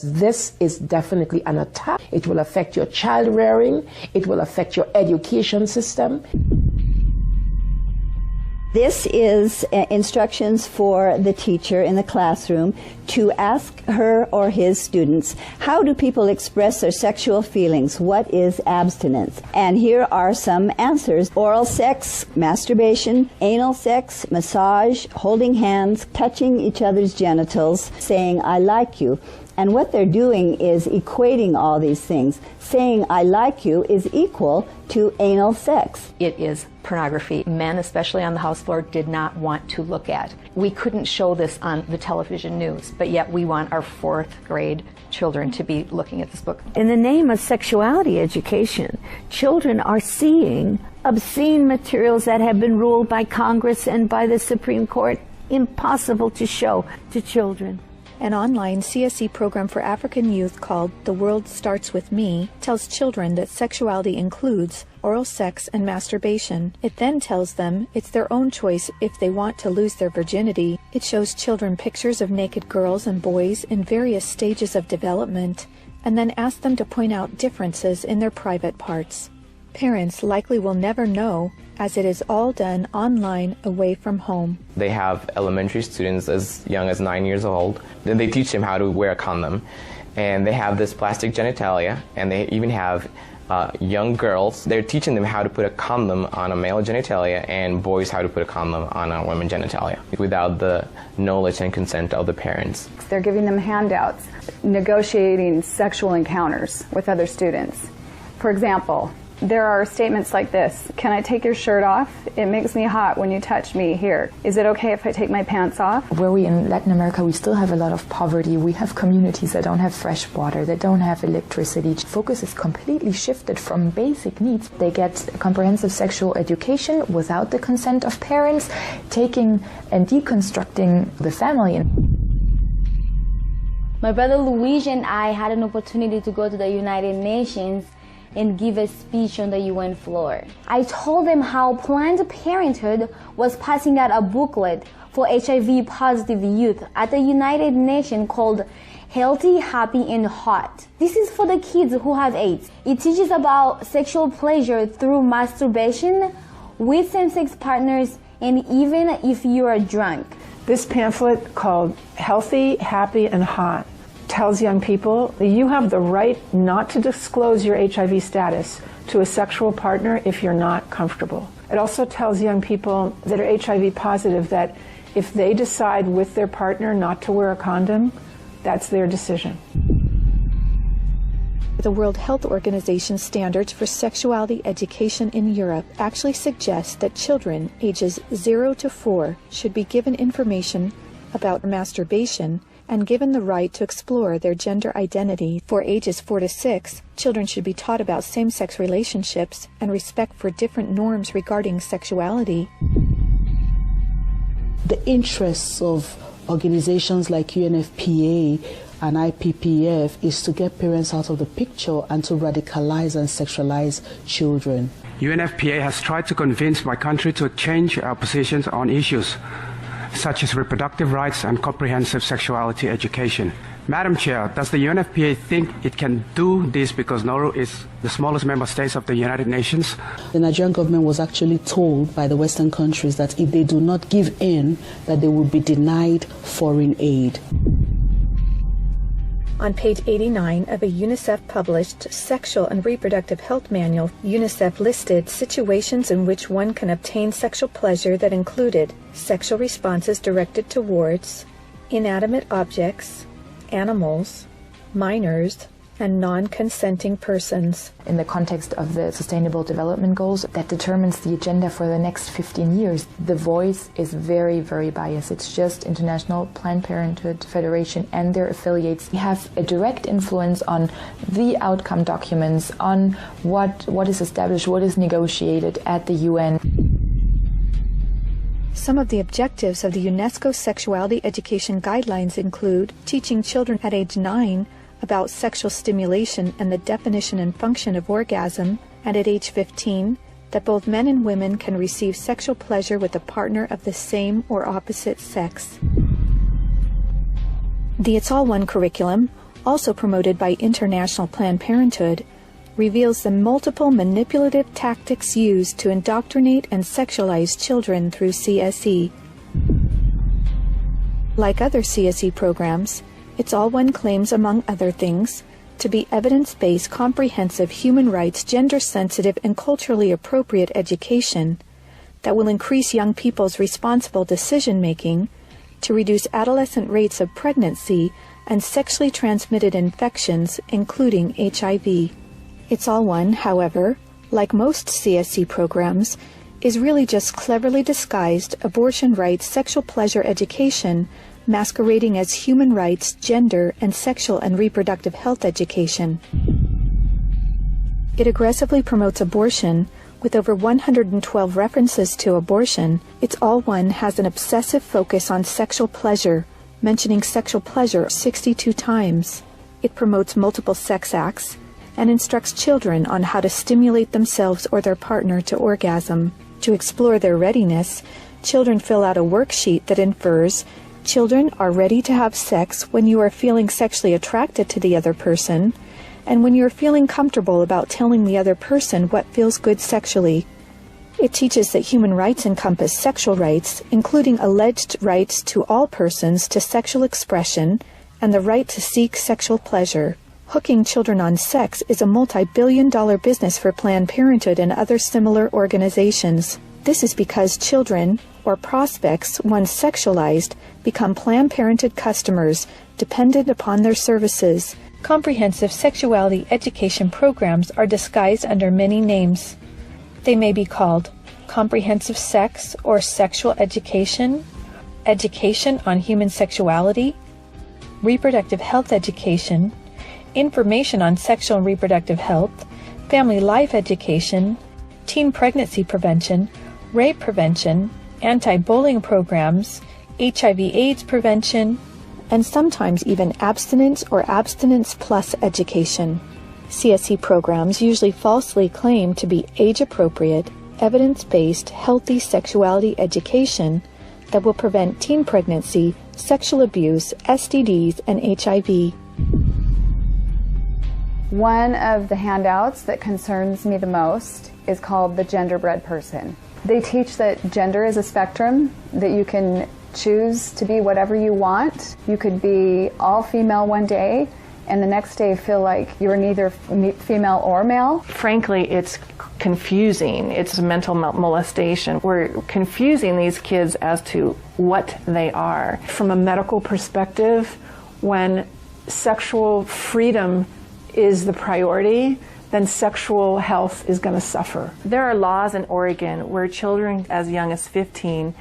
This is definitely an attack. It will affect your child rearing. It will affect your education system. This is instructions for the teacher in the classroom to ask her or his students, how do people express their sexual feelings? What is abstinence? And here are some answers. Oral sex, masturbation, anal sex, massage, holding hands, touching each other's genitals, saying, I like you. And what they're doing is equating all these things. Saying, I like you is equal to anal sex. It is pornography. Men, especially on the house floor, did not want to look at. We couldn't show this on the television news, but yet we want our 4th grade children to be looking at this book. In the name of sexuality education, children are seeing obscene materials that have been ruled by Congress and by the Supreme Court impossible to show to children. An online CSE program for African youth called The World Starts With Me tells children that sexuality includes oral sex and masturbation. It then tells them it's their own choice if they want to lose their virginity. It shows children pictures of naked girls and boys in various stages of development, and then asks them to point out differences in their private parts. Parents likely will never know, as it is all done online away from home. They have elementary students as young as 9 years old. Then they teach them how to wear a condom. And they have this plastic genitalia, and they even have young girls. They're teaching them how to put a condom on a male genitalia and boys how to put a condom on a women's genitalia without the knowledge and consent of the parents. They're giving them handouts, negotiating sexual encounters with other students. For example, there are statements like this: can I take your shirt off? It makes me hot when you touch me here. Is it okay if I take my pants off? Where we in Latin America, we still have a lot of poverty. We have communities that don't have fresh water, that don't have electricity. Focus is completely shifted from basic needs. They get comprehensive sexual education without the consent of parents, taking and deconstructing the family. My brother Luigi and I had an opportunity to go to the United Nations and give a speech on the UN floor. I told them how Planned Parenthood was passing out a booklet for HIV-positive youth at the United Nations called Healthy, Happy, and Hot. This is for the kids who have AIDS. It teaches about sexual pleasure through masturbation, with same-sex partners, and even if you are drunk. This pamphlet called Healthy, Happy, and Hot tells young people that you have the right not to disclose your HIV status to a sexual partner if you're not comfortable. It also tells young people that are HIV positive that if they decide with their partner not to wear a condom, that's their decision. The World Health Organization standards for sexuality education in Europe actually suggest that children ages 0 to 4 should be given information about masturbation and given the right to explore their gender identity. For ages 4 to 6, children should be taught about same-sex relationships and respect for different norms regarding sexuality. The interests of organizations like UNFPA and IPPF is to get parents out of the picture and to radicalize and sexualize children. UNFPA has tried to convince my country to change our positions on issues such as reproductive rights and comprehensive sexuality education. Madam Chair, does the UNFPA think it can do this because Nauru is the smallest member state of the United Nations? The Nigerian government was actually told by the Western countries that if they do not give in, that they would be denied foreign aid. On page 89 of a UNICEF-published Sexual and Reproductive Health Manual, UNICEF listed situations in which one can obtain sexual pleasure that included sexual responses directed towards inanimate objects, animals, minors, and non-consenting persons. In the context of the Sustainable Development Goals that determines the agenda for the next 15 years, the voice is very, very biased. It's just International Planned Parenthood Federation and their affiliates have a direct influence on the outcome documents, on what is established, what is negotiated at the UN. Some of the objectives of the UNESCO Sexuality Education Guidelines include teaching children at age 9 about sexual stimulation and the definition and function of orgasm, and at age 15, that both men and women can receive sexual pleasure with a partner of the same or opposite sex. The It's All One curriculum also promoted by International Planned Parenthood, reveals the multiple manipulative tactics used to indoctrinate and sexualize children through CSE. Like other CSE programs, It's All One claims, among other things, to be evidence-based, comprehensive, human rights, gender-sensitive, and culturally appropriate education that will increase young people's responsible decision-making, to reduce adolescent rates of pregnancy and sexually transmitted infections, including HIV. It's All One, however, like most CSE programs, is really just cleverly disguised abortion rights, sexual pleasure education, masquerading as human rights, gender, and sexual and reproductive health education. It aggressively promotes abortion. With over 112 references to abortion, It's All One has an obsessive focus on sexual pleasure, mentioning sexual pleasure 62 times. It promotes multiple sex acts and instructs children on how to stimulate themselves or their partner to orgasm. To explore their readiness, children fill out a worksheet that infers children are ready to have sex when you are feeling sexually attracted to the other person, and when you're feeling comfortable about telling the other person what feels good sexually. It teaches that human rights encompass sexual rights, including alleged rights to all persons to sexual expression and the right to seek sexual pleasure. Hooking children on sex is a multi-billion-dollar business for Planned Parenthood and other similar organizations. This is because children, or prospects, once sexualized, become Planned Parenthood customers, dependent upon their services. Comprehensive sexuality education programs are disguised under many names. They may be called comprehensive sex or sexual education, education on human sexuality, reproductive health education, information on sexual and reproductive health, family life education, teen pregnancy prevention, rape prevention, anti-bullying programs, HIV/AIDS prevention, and sometimes even abstinence or abstinence plus education. CSE programs usually falsely claim to be age-appropriate, evidence-based, healthy sexuality education that will prevent teen pregnancy, sexual abuse, STDs, and HIV. One of the handouts that concerns me the most is called the Genderbread Person. They teach that gender is a spectrum, that you can choose to be whatever you want. You could be all female one day and the next day feel like you're neither female or male. Frankly, it's confusing. It's mental molestation. We're confusing these kids as to what they are. From a medical perspective, when sexual freedom is the priority, then sexual health is going to suffer. There are laws in Oregon where children as young as 15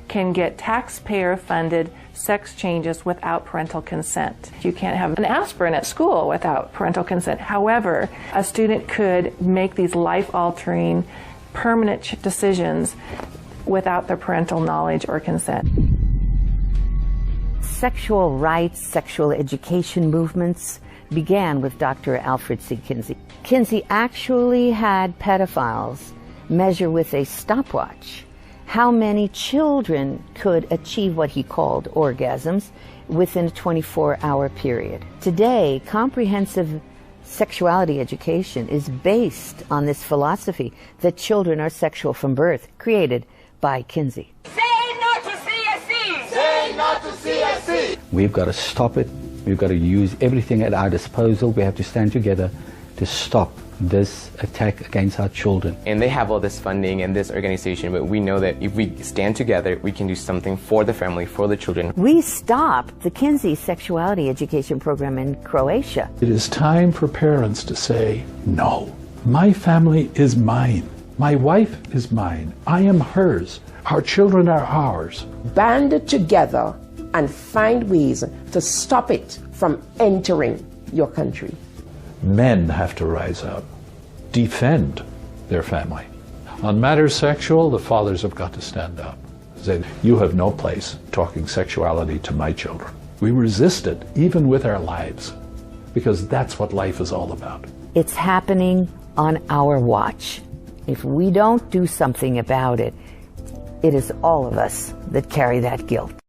can get taxpayer-funded sex changes without parental consent. You can't have an aspirin at school without parental consent. However, a student could make these life-altering, permanent decisions without their parental knowledge or consent. Sexual rights, sexual education movements began with Dr. Alfred C. Kinsey. Kinsey actually had pedophiles measure with a stopwatch how many children could achieve what he called orgasms within a 24-hour period. Today, comprehensive sexuality education is based on this philosophy that children are sexual from birth, created by Kinsey. Say no to CSE! Say no to CSE! We've got to stop it. We've got to use everything at our disposal. We have to stand together to stop this attack against our children. And they have all this funding and this organization, but we know that if we stand together, we can do something for the family, for the children. We stopped the Kinsey sexuality education program in Croatia. It is time for parents to say, no, my family is mine. My wife is mine. I am hers. Our children are ours. Band together and find ways to stop it from entering your country. Men have to rise up, defend their family. On matters sexual, the fathers have got to stand up. Say, you have no place talking sexuality to my children. We resist it, even with our lives, because that's what life is all about. It's happening on our watch. If we don't do something about it, it is all of us that carry that guilt.